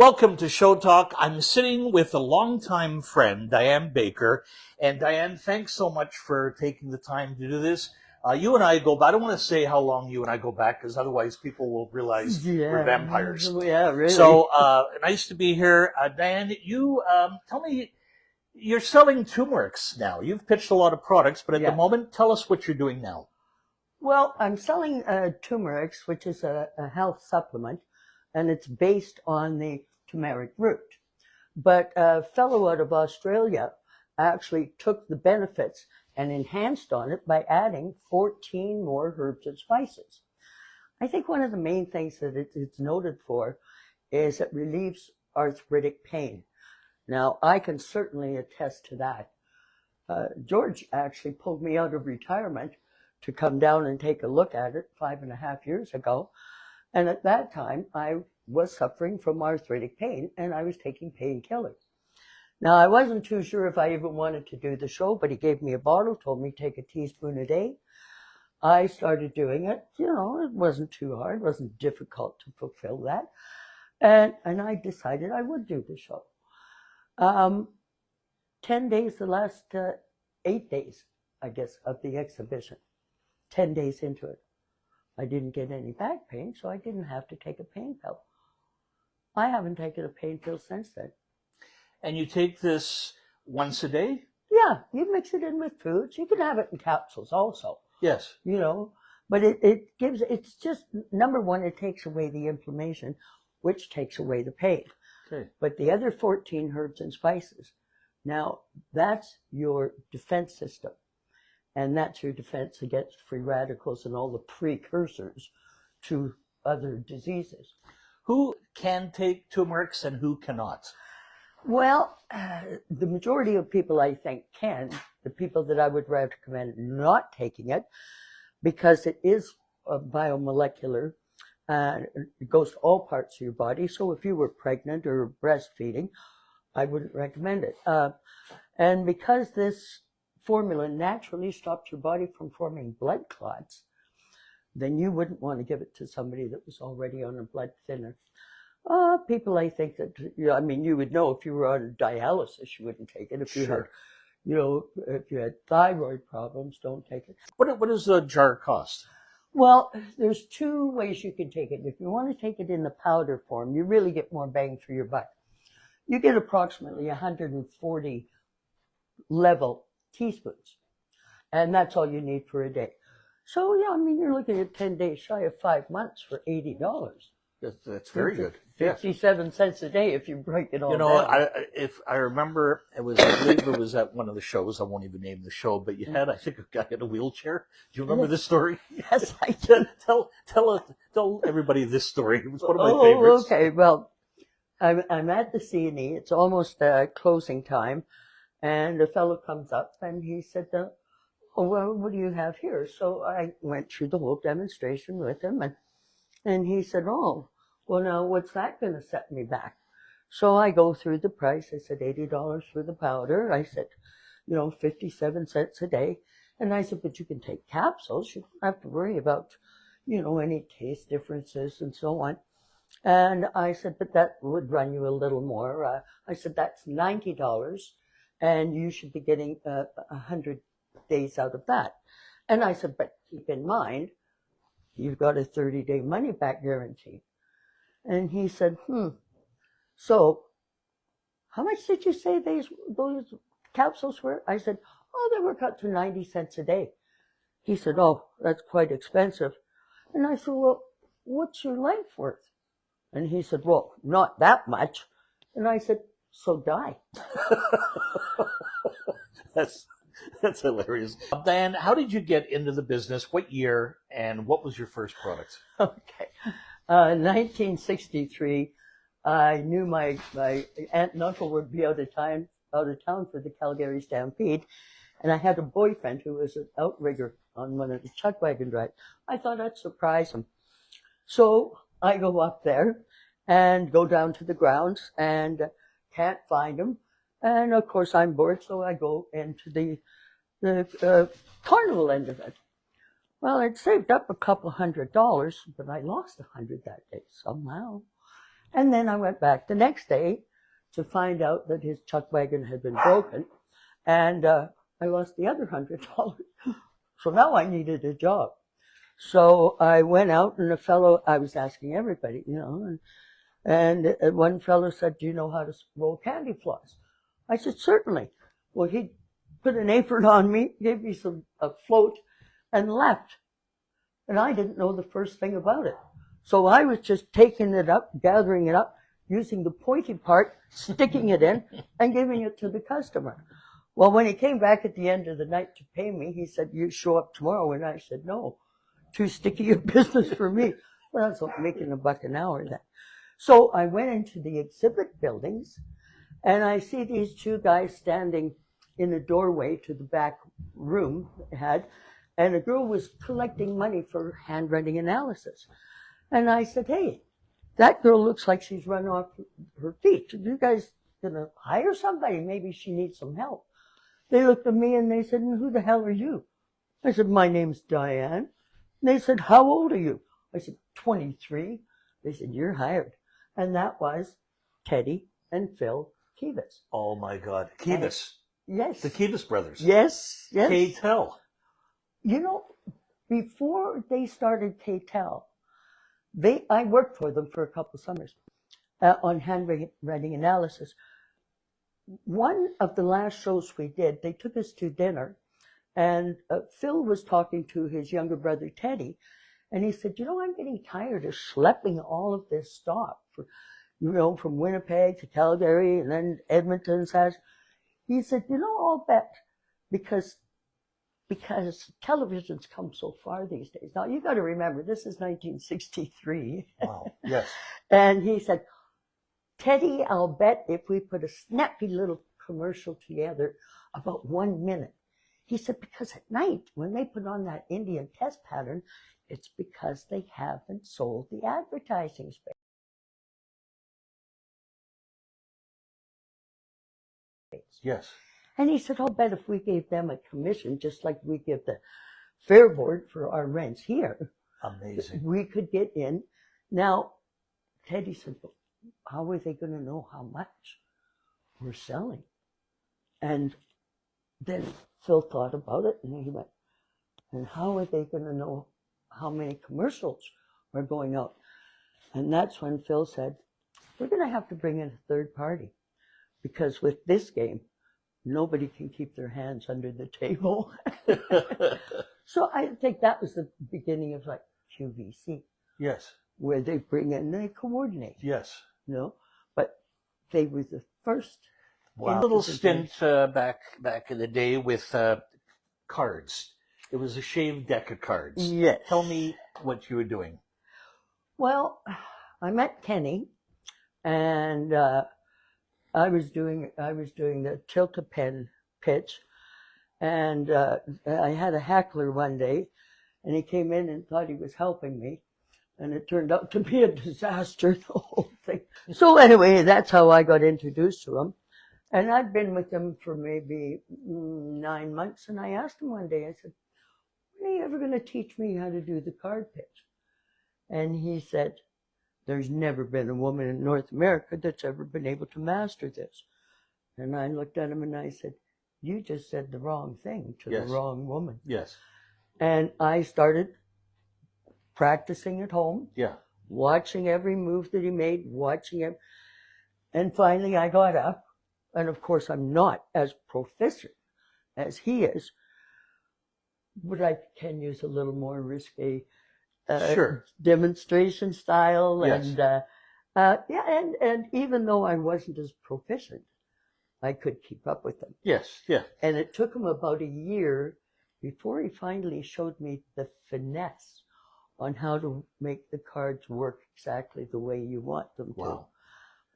Welcome to ShowTalk. I'm sitting with a longtime friend, Diane Baker. And Diane, thanks so much for taking the time to do this. You and I go back. I don't want to say how long you and I go back, because otherwise people will realize we're vampires. Yeah, really. So nice to be here. Diane, you tell me, you're selling turmerics now. You've pitched a lot of products, but at the moment, tell us what you're doing now. Well, I'm selling Turmerics, which is a health supplement, and it's based on the turmeric root. But a fellow out of Australia actually took the benefits and enhanced on it by adding 14 more herbs and spices. I think one of the main things that it's noted for is it relieves arthritic pain. Now, I can certainly attest to that. George actually pulled me out of retirement to come down and take a look at it 5.5 years ago. And at that time, I was suffering from arthritic pain, and I was taking painkillers. Now, I wasn't too sure if I even wanted to do the show, but he gave me a bottle, told me to take a teaspoon a day. I started doing it. You know, it wasn't too hard. It wasn't difficult to fulfill that. And I decided I would do the show. 10 days, the last 8 days, I guess, of the exhibition. 10 days into it. I didn't get any back pain, so I didn't have to take a pain pill. I haven't taken a pain pill since then. And you take this once a day? Yeah, you mix it in with foods. You can have it in capsules also. Yes. You know, but it's just, number one, it takes away the inflammation, which takes away the pain. Okay. But the other 14 herbs and spices, now that's your defense system. And that's your defense against free radicals and all the precursors to other diseases. Who can take turmerics and who cannot? Well, the majority of people, I think, can. The people that I would recommend not taking it, because it is biomolecular. It goes to all parts of your body. So if you were pregnant or breastfeeding, I wouldn't recommend it. And because this formula naturally stops your body from forming blood clots, then you wouldn't want to give it to somebody that was already on a blood thinner. People, I think that, I mean, you would know if you were on dialysis, you wouldn't take it. If you had, if you had thyroid problems, don't take it. What does a jar cost? Well, there's two ways you can take it. If you want to take it in the powder form, you really get more bang for your buck. You get approximately 140 level teaspoons, and that's all you need for a day. So yeah, I mean, you're looking at 10 days shy of 5 months for $80. That's very good. 57 cents a day if you break it all down. If I remember, I believe it was at one of the shows. I won't even name the show, but you had, I think, a guy in a wheelchair. Do you remember this story? Yes, I do. Tell everybody this story. It was one of my favorites. Okay. Well, I'm at the C&E. It's almost closing time. And a fellow comes up and he said, oh, well, what do you have here? So I went through the whole demonstration with him, and he said, oh, well, now what's that going to set me back? So I go through the price. I said, $80 for the powder. I said, 57 cents a day. And I said, but you can take capsules. You don't have to worry about, any taste differences and so on. And I said, but that would run you a little more. I said, that's $90. And you should be getting 100 days out of that. And I said, but keep in mind, you've got a 30-day money-back guarantee. And he said, so how much did you say those capsules were? I said, oh, they work out to 90 cents a day. He said, oh, that's quite expensive. And I said, well, what's your life worth? And he said, well, not that much. And I said, so die. That's hilarious. Diane, how did you get into the business? What year, and what was your first product? Okay. 1963, I knew my aunt and uncle would be out of town for the Calgary Stampede, and I had a boyfriend who was an outrigger on one of the chuck wagon rides. I thought I'd surprise him. So I go up there and go down to the grounds and can't find him. And of course I'm bored, so I go into the carnival end of it. Well, I'd saved up a couple $100, but I lost $100 that day somehow. And then I went back the next day to find out that his chuck wagon had been broken, and I lost the other $100. So now I needed a job. So I went out, and I was asking everybody, and one fellow said, "Do you know how to roll candy floss?" I said, "Certainly." Well, he put an apron on me, gave me a float, and left. And I didn't know the first thing about it. So I was just taking it up, gathering it up, using the pointy part, sticking it in, and giving it to the customer. Well, when he came back at the end of the night to pay me, he said, "You show up tomorrow." And I said, "No, too sticky a business for me." Well, that's like making $1 an hour then. So I went into the exhibit buildings, and I see these two guys standing in the doorway to the back room they had, and a girl was collecting money for handwriting analysis. And I said, "Hey, that girl looks like she's run off her feet. Are you guys going to hire somebody? Maybe she needs some help." They looked at me and they said, "And who the hell are you?" I said, "My name's Diane." And they said, "How old are you?" I said, 23. They said, "You're hired." And that was Teddy and Phil Kivas. Oh my God. Kivas. Yes. The Kivas brothers. Yes. K-Tel. Before they started K-Tel, I worked for them for a couple of summers on handwriting analysis. One of the last shows we did, they took us to dinner, and Phil was talking to his younger brother Teddy, and he said, "I'm getting tired of schlepping all of this stuff from Winnipeg to Calgary and then Edmonton." He said, "I'll bet because television's come so far these days." Now, you got to remember, this is 1963. Wow, yes. And he said, "Teddy, I'll bet if we put a snappy little commercial together about 1 minute." He said, "Because at night, when they put on that Indian test pattern, it's because they haven't sold the advertising space." Yes. And he said, "I'll bet if we gave them a commission, just like we give the Fair Board for our rents here, Amazing. we could get in." Now, Teddy said, "Well, how are they going to know how much we're selling?" And then Phil thought about it, and he went, "And how are they going to know how many commercials are going out?" And that's when Phil said, "We're going to have to bring in a third party, because with this game, nobody can keep their hands under the table." So I think that was the beginning of like QVC. Yes. Where they bring in, they coordinate. Yes. But they were the first. Wow. A little stint back in the day with cards. It was a shaved deck of cards. Yes. Tell me what you were doing. Well, I met Kenny, and I was doing the tilt-a-pen pitch, and I had a heckler one day, and he came in and thought he was helping me, and it turned out to be a disaster, the whole thing. So anyway, that's how I got introduced to him, and I'd been with him for maybe 9 months, and I asked him one day, I said, "When are you ever going to teach me how to do the card pitch?" And he said, "There's never been a woman in North America that's ever been able to master this." And I looked at him and I said, "You just said the wrong thing to the wrong woman." Yes. And I started practicing at home. Yeah. Watching every move that he made, watching him. And finally I got up. And of course I'm not as proficient as he is, but I can use a little more risque demonstration style. Yes. And even though I wasn't as proficient, I could keep up with them. Yes, yeah. And it took him about a year before he finally showed me the finesse on how to make the cards work exactly the way you want them to. Wow.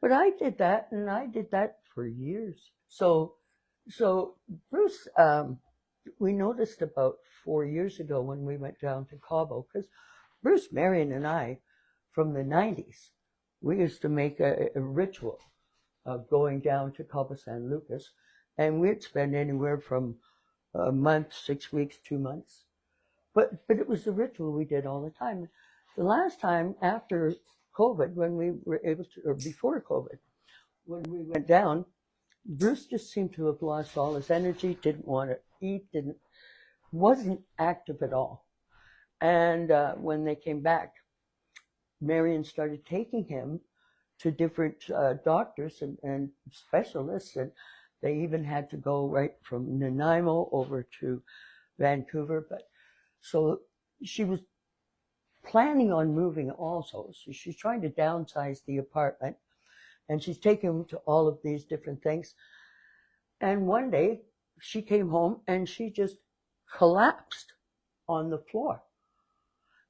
But I did that, and I did that for years. So Bruce, we noticed about 4 years ago when we went down to Cabo, because Bruce, Marion, and I, from the 90s, we used to make a ritual of going down to Cabo San Lucas, and we'd spend anywhere from a month, 6 weeks, 2 months. But it was a ritual we did all the time. The last time after COVID, when we were able to, or before COVID, when we went down, Bruce just seemed to have lost all his energy, didn't want to eat, wasn't active at all. And when they came back, Marion started taking him to different doctors and specialists, and they even had to go right from Nanaimo over to Vancouver. But so she was planning on moving also. So she's trying to downsize the apartment, and she's taking him to all of these different things. And one day she came home and she just collapsed on the floor.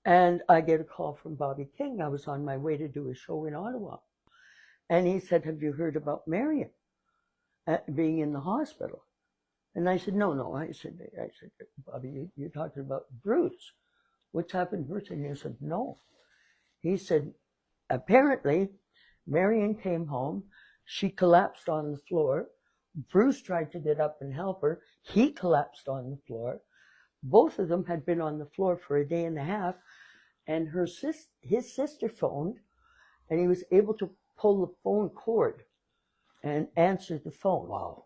And I get a call from Bobby King. I was on my way to do a show in Ottawa. And he said, "Have you heard about Marion being in the hospital?" And I said, no. I said, "Bobby, you're talking about Bruce. What's happened to Bruce?" And he said, "No." He said, "Apparently, Marion came home. She collapsed on the floor. Bruce tried to get up and help her. He collapsed on the floor. Both of them had been on the floor for a day and a half. And his sister phoned, and he was able to pull the phone cord and answer the phone." Wow.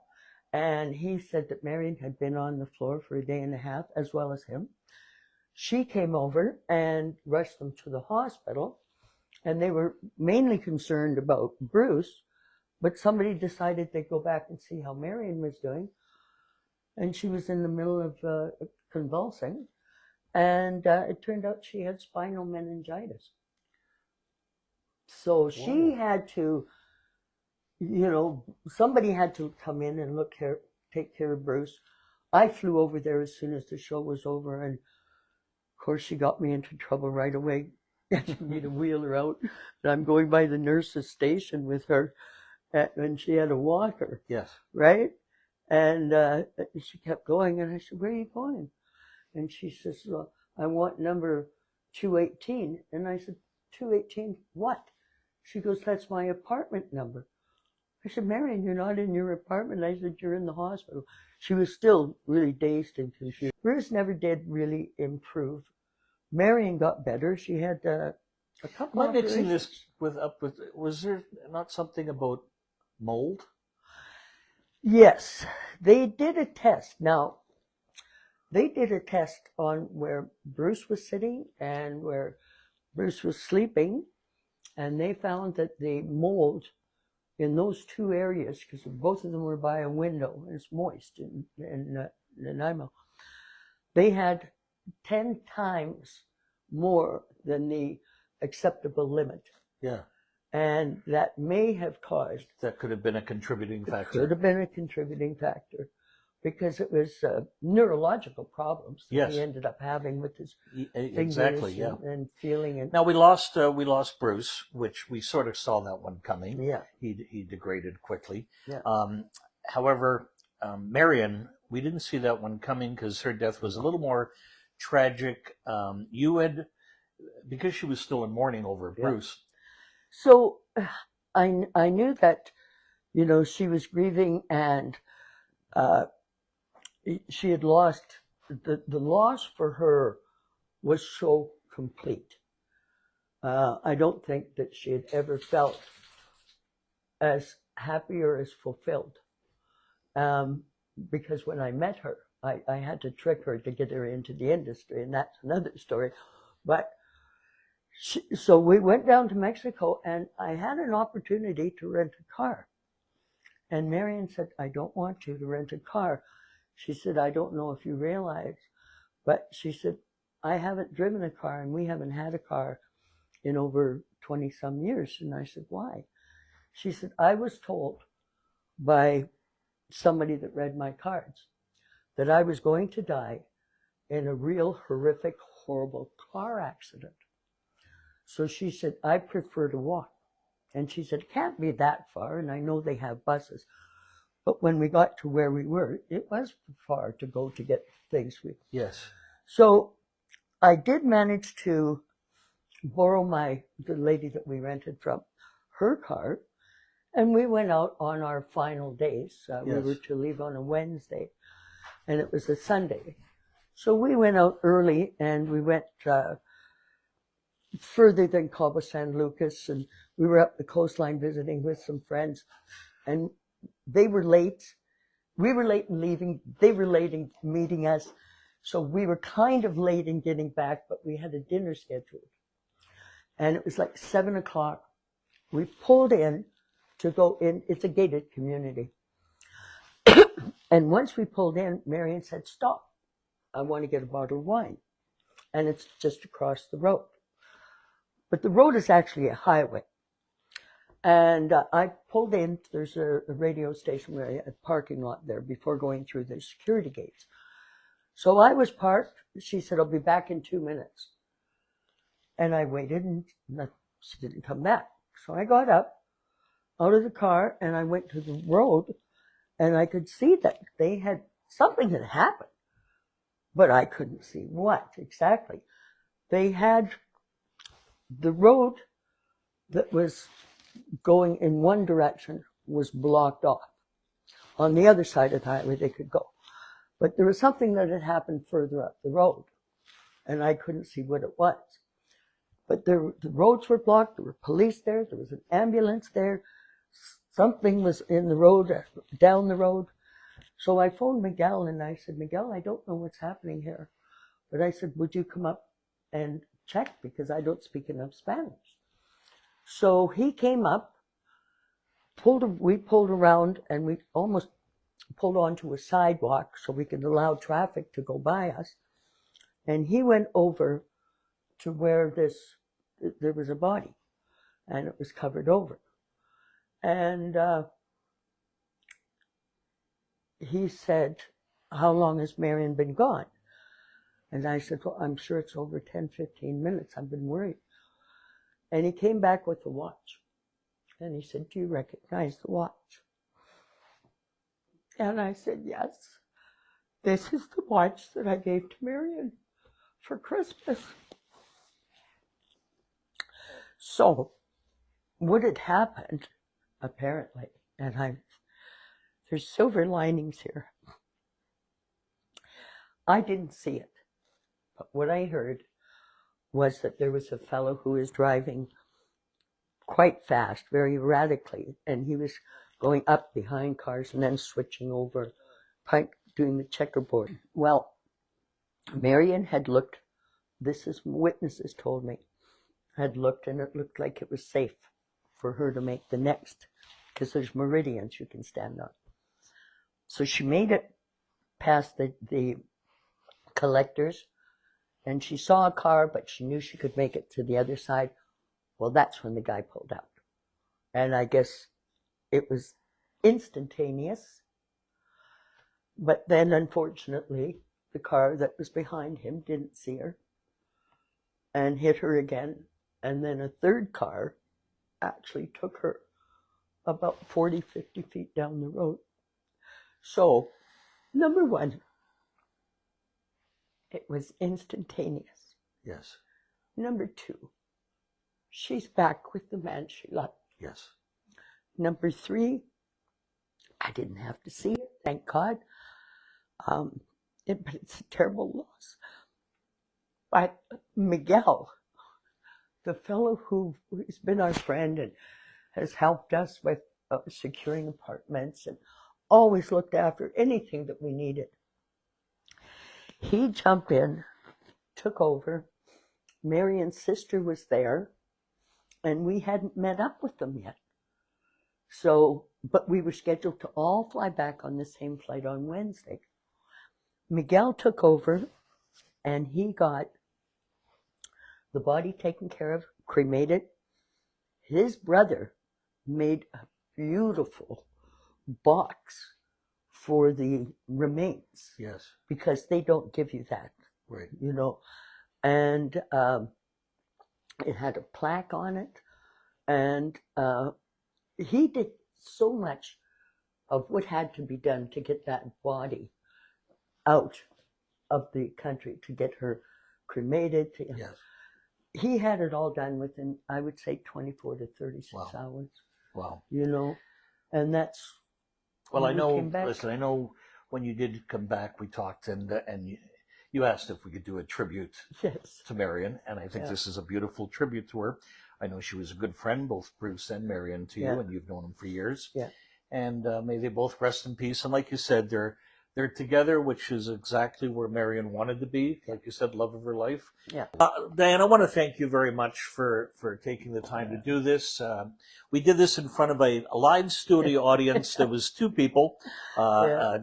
And he said that Marion had been on the floor for a day and a half, as well as him. She came over and rushed them to the hospital, and they were mainly concerned about Bruce, but somebody decided they'd go back and see how Marion was doing. And she was in the middle of convulsing, and it turned out she had spinal meningitis. So she had to, somebody had to come in and take care of Bruce. I flew over there as soon as the show was over, and of course she got me into trouble right away, asking me to wheel her out. And I'm going by the nurse's station with her, and she had a walker. Yes. Right? And she kept going, and I said, "Where are you going?" And she says, "Well, I want number 218. And I said, "218 what?" She goes, "That's my apartment number." I said, "Marion, you're not in your apartment." I said, "You're in the hospital." She was still really dazed and confused. Bruce never did really improve. Marion got better. She had a couple of Am I mixing this was there not something about mold? Yes, they did a test. Now, they did a test on where Bruce was sitting and where Bruce was sleeping, and they found that the mold in those two areas, because both of them were by a window, and it's moist in Nanaimo, they had 10 times more than the acceptable limit. Yeah. And that may have caused... That could have been a contributing factor. Could have been a contributing factor, because it was neurological problems that he ended up having with his fingers and feeling. And now we lost Bruce, which we sort of saw that one coming. Yeah, he degraded quickly. Yeah. However, Marion, we didn't see that one coming because her death was a little more tragic. Because she was still in mourning over Bruce. So I knew that, she was grieving, and she had lost, the loss for her was so complete. I don't think that she had ever felt as happy or as fulfilled. Because when I met her, I had to trick her to get her into the industry, and that's another story. But so we went down to Mexico, and I had an opportunity to rent a car. And Marion said, "I don't want you to rent a car." She said, "I don't know if you realize," but she said, "I haven't driven a car, and we haven't had a car in over 20 some years." And I said, "Why?" She said, "I was told by somebody that read my cards that I was going to die in a real horrific, horrible car accident. So she said, I prefer to walk." And she said, "It can't be that far, and I know they have buses." But when we got to where we were, it was far to go to get things. Yes. So I did manage to borrow the lady that we rented from, her car, and we went out on our final days. We were to leave on a Wednesday, and it was a Sunday. So we went out early, and we went further than Cabo San Lucas, and we were up the coastline visiting with some friends, and they were late. We were late in leaving. They were late in meeting us. So we were kind of late in getting back, but we had a dinner scheduled. And it was like 7 o'clock. We pulled in to go in. It's a gated community. And once we pulled in, Marion said, "Stop. I want to get a bottle of wine." And it's just across the road. But the road is actually a highway. And I pulled in. There's a radio station where a parking lot there before going through the security gates. So I was parked. She said, "I'll be back in 2 minutes." And I waited, and she didn't come back. So I got up out of the car, and I went to the road, and I could see that something had happened, but I couldn't see what exactly. They had the road that was going in one direction was blocked off. On the other side of the highway, they could go. But there was something that had happened further up the road, and I couldn't see what it was. But the roads were blocked. There were police there. There was an ambulance there. Something was in the road, down the road. So I phoned Miguel, and I said, "Miguel, I don't know what's happening here." But I said, "Would you come up and check, because I don't speak enough Spanish?" So he came up, we pulled around, and we almost pulled onto a sidewalk so we could allow traffic to go by us. And he went over to where there was a body, and it was covered over. And he said, "How long has Marion been gone?" And I said, "Well, I'm sure it's over 10, 15 minutes. I've been worried." And he came back with the watch. And he said, "Do you recognize the watch?" And I said, "Yes. This is the watch that I gave to Marion for Christmas." So what had happened, apparently, and there's silver linings here. I didn't see it, but what I heard was that there was a fellow who was driving quite fast, very erratically, and he was going up behind cars and then switching over, doing the checkerboard. Well, Marion had looked, this is witnesses told me, had looked, and it looked like it was safe for her to make the next, because there's meridians you can stand on. So she made it past the collectors, and she saw a car, but she knew she could make it to the other side. Well, that's when the guy pulled out. And I guess it was instantaneous. But then, unfortunately, the car that was behind him didn't see her and hit her again. And then a third car actually took her about 40, 50 feet down the road. So, number one, it was instantaneous. Yes. Number two, she's back with the man she loved. Yes. Number three, I didn't have to see it, thank God. But it's a terrible loss. But Miguel, the fellow who's been our friend and has helped us with securing apartments and always looked after anything that we needed, he jumped in, took over. Marion's sister was there, and we hadn't met up with them yet. So, but we were scheduled to all fly back on the same flight on Wednesday. Miguel took over, and he got the body taken care of, cremated. His brother made a beautiful box for the remains. Yes. Because they don't give you that. Right. You know. And it had a plaque on it. And he did so much of what had to be done to get that body out of the country, to get her cremated. Yes. He had it all done within, I would say, 24 to 36 hours. Wow. You know, and that's. Well, I know. Listen, I know when you did come back, we talked, and you asked if we could do a tribute Yes. to Marion, and I think Yeah. this is a beautiful tribute to her. I know she was a good friend, both Bruce and Marion, to you, Yeah. and you've known them for years. Yeah. And may they both rest in peace. And like you said, they're together, which is exactly where Marion wanted to be. Like you said, love of her life. Yeah. Diane, I want to thank you very much for taking the time to do this. We did this in front of a live studio audience. There was two people,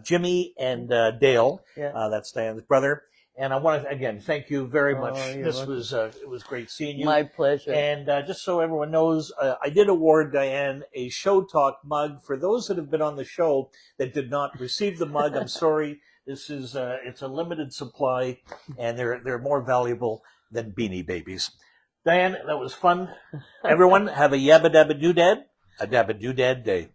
Jimmy and Dale. Yeah. That's Diane's brother. And I want to again thank you very much. you're This welcome. was it was great seeing you. My pleasure. And just so everyone knows, I did award Diane a ShowTalk mug. For those that have been on the show that did not receive the mug, I'm sorry. This is it's a limited supply, and they're more valuable than Beanie Babies. Diane, that was fun. Everyone, have a yabba dabba doodad, a dabba doodad day.